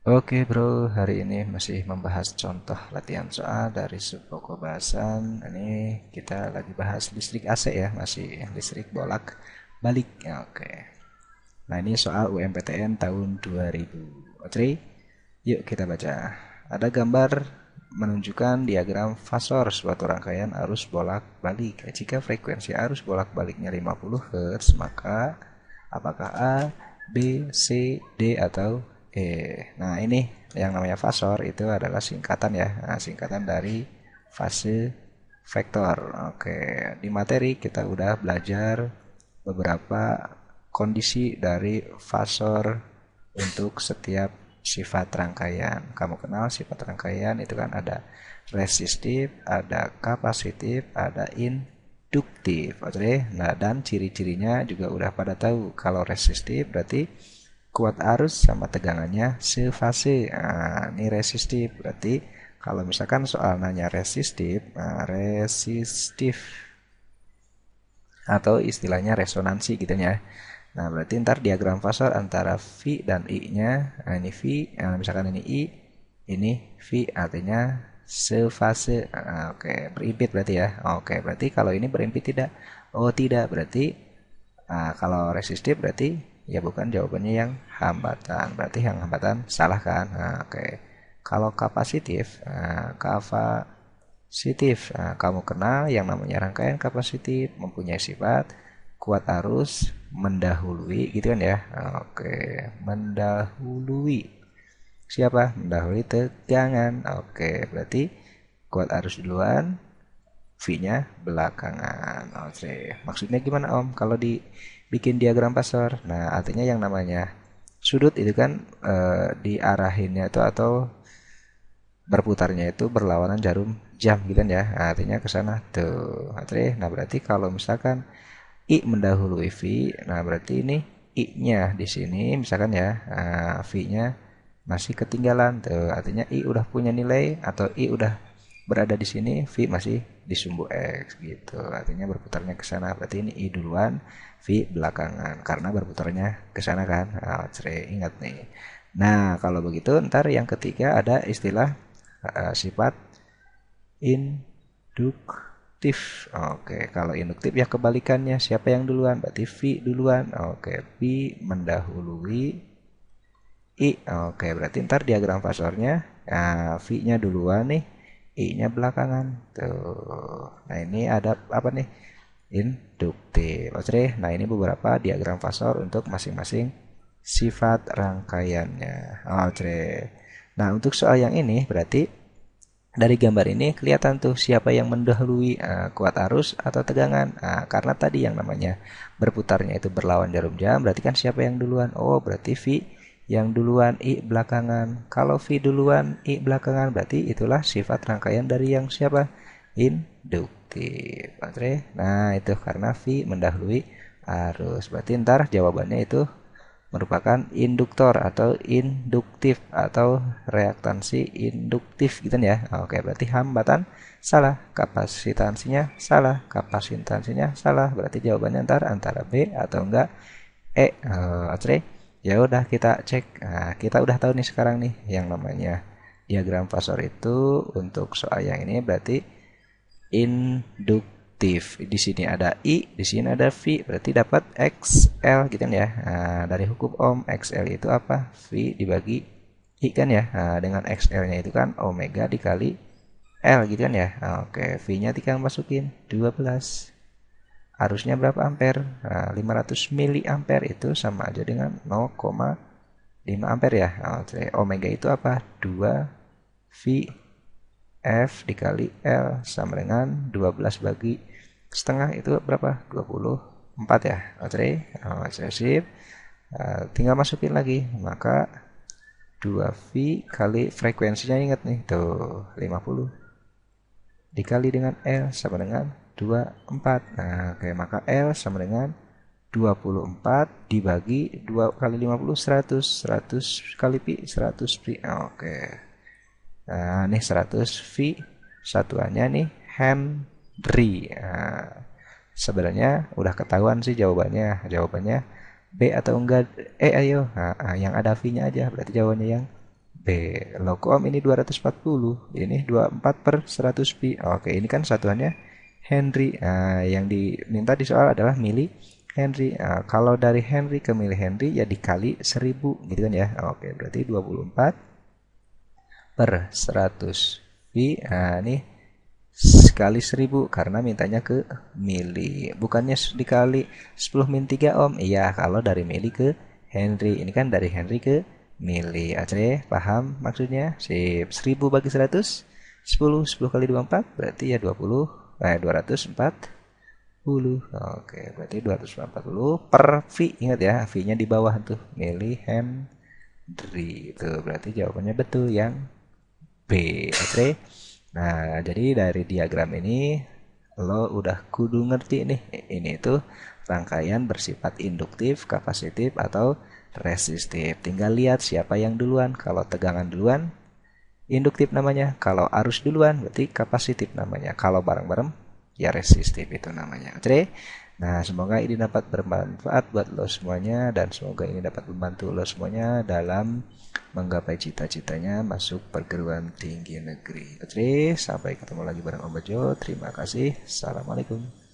Oke bro, hari ini masih membahas contoh latihan soal dari subpokok bahasan. Ini kita lagi bahas listrik AC ya, masih listrik bolak balik. Ya, oke. Nah ini soal UMPTN tahun 2000. Oke, yuk kita baca. Ada gambar menunjukkan diagram fasor suatu rangkaian arus bolak balik. Jika frekuensi arus bolak baliknya 50 Hz, maka apakah A, B, C, D atau E? Nah, ini yang namanya fasor itu adalah singkatan ya. Nah, singkatan dari fase vektor. Oke, di materi kita udah belajar beberapa kondisi dari fasor untuk setiap sifat rangkaian. Kamu kenal sifat rangkaian itu kan ada resistif, ada kapasitif, ada induktif. Oke, nah dan ciri-cirinya juga udah pada tahu. Kalau resistif berarti kuat arus sama tegangannya sefase. Nah, ini resistif berarti kalau misalkan soal nanya resistif, nah, resistif atau istilahnya resonansi gitu ya. Nah, berarti ntar diagram fasor antara V dan I-nya. Nah, ini V, misalkan ini I, ini V artinya sefase. Oke, berimpit berarti ya. Oke, berarti kalau ini berimpit tidak? Oh, tidak. Berarti kalau resistif berarti ya bukan, jawabannya yang hambatan. Berarti yang hambatan salah kan? Oke. Kalau kapasitif, kapasitif. Nah, kamu kenal yang namanya rangkaian kapasitif mempunyai sifat kuat arus mendahului gitu kan ya. Oke, mendahului siapa? Mendahului tegangan. Oke, berarti kuat arus duluan, V-nya belakangan. Oke, maksudnya gimana Om? Kalau dibikin diagram pasor, nah artinya yang namanya sudut itu kan diarahinnya itu atau berputarnya itu berlawanan jarum jam gitu kan ya. Nah, artinya ke sana tuh. Nah, berarti kalau misalkan I mendahului V, nah berarti ini I-nya di sini misalkan ya, V-nya masih ketinggalan tuh. Artinya I udah punya nilai atau I udah berada di sini, V masih di sumbu X gitu. Artinya berputarnya ke sana. Berarti ini I duluan, V belakangan karena berputarnya ke sana kan. Nah, ingat nih. Nah, kalau begitu ntar yang ketiga ada istilah sifat induktif. Oke, kalau induktif ya kebalikannya. Siapa yang duluan? Berarti V duluan. Oke, V mendahului I. Oke, berarti ntar diagram fasornya V-nya duluan nih, I-nya belakangan. Tuh. Nah, ini ada apa nih? Induktif. Oke, nah ini beberapa diagram fasor untuk masing-masing sifat rangkaiannya. Oke. Nah, untuk soal yang ini berarti dari gambar ini kelihatan tuh siapa yang mendahului, kuat arus atau tegangan. Karena tadi yang namanya berputarnya itu berlawan jarum jam, berarti kan siapa yang duluan? Oh, berarti V yang duluan, I belakangan. Kalau V duluan, I belakangan, berarti itulah sifat rangkaian dari yang siapa? Induktif. Oke. Nah, itu karena V mendahului arus. Berarti ntar jawabannya itu merupakan induktor atau induktif atau reaktansi induktif gitu ya. Oke, berarti hambatan salah, kapasitansinya salah, kapasitansinya salah. Berarti jawabannya antara B atau enggak E. Oke. Ya udah kita cek. Nah, kita udah tahu nih sekarang nih yang namanya diagram fasor itu untuk soal yang ini berarti induktif. Di sini ada I, di sini ada V, berarti dapat XL gitu kan ya. Nah, dari hukum Ohm, XL itu apa? V dibagi I kan ya. Nah, dengan XL-nya itu kan omega dikali L gitu kan ya. Nah, oke, V-nya tinggal masukin 12. Arusnya berapa ampere? Nah, 500 mili ampere itu sama aja dengan 0,5 ampere ya. Nah, omega itu apa? 2 V F dikali L sama dengan 12 bagi setengah itu berapa? 24 ya. Oke, sip. Tinggal masukin lagi. Maka 2V kali frekuensinya ingat nih. Tuh, 50. Dikali dengan L sama dengan 24. Nah, oke, maka L sama dengan 24 dibagi 2 kali 50 100. 100 kali pi 100 pi. Oke. Nah, ini 100 V satuannya nih Henry. Nah, sebenarnya udah ketahuan sih jawabannya. Jawabannya B atau enggak? Ayo. Nah, yang ada V-nya aja. Berarti jawabannya yang B. Log ohm ini 240, ini 24 per 100 pi. Oke, ini kan satuannya Henry. Nah, yang diminta di soal adalah mili Henry. Nah, kalau dari Henry ke mili Henry ya dikali 1000 gitu kan ya. Oke, berarti 24 per 100 pi. Nah, ini sekali 1000 karena mintanya ke mili. Bukannya dikali 10 min 3 ohm. Iya, kalau dari mili ke Henry. Ini kan dari Henry ke mili. Aceh, paham maksudnya? Sip. 1000 bagi 100, 10. 10 kali 24 berarti ya 20. 240. Oke, berarti 240 per V. Ingat ya, V-nya di bawah tuh. Mili Henry. Itu berarti jawabannya betul yang B. Oke. Nah, jadi dari diagram ini lo udah kudu ngerti nih. Ini tuh rangkaian bersifat induktif, kapasitif, atau resistif. Tinggal lihat siapa yang duluan. Kalau tegangan duluan, induktif namanya. Kalau arus duluan, berarti kapasitif namanya. Kalau bareng-bareng, ya resistif itu namanya. Oke. Nah, semoga ini dapat bermanfaat buat lo semuanya dan semoga ini dapat membantu lo semuanya dalam menggapai cita-citanya masuk perguruan tinggi negeri. Oke, sampai ketemu lagi bareng Om Bejo. Terima kasih. Assalamualaikum.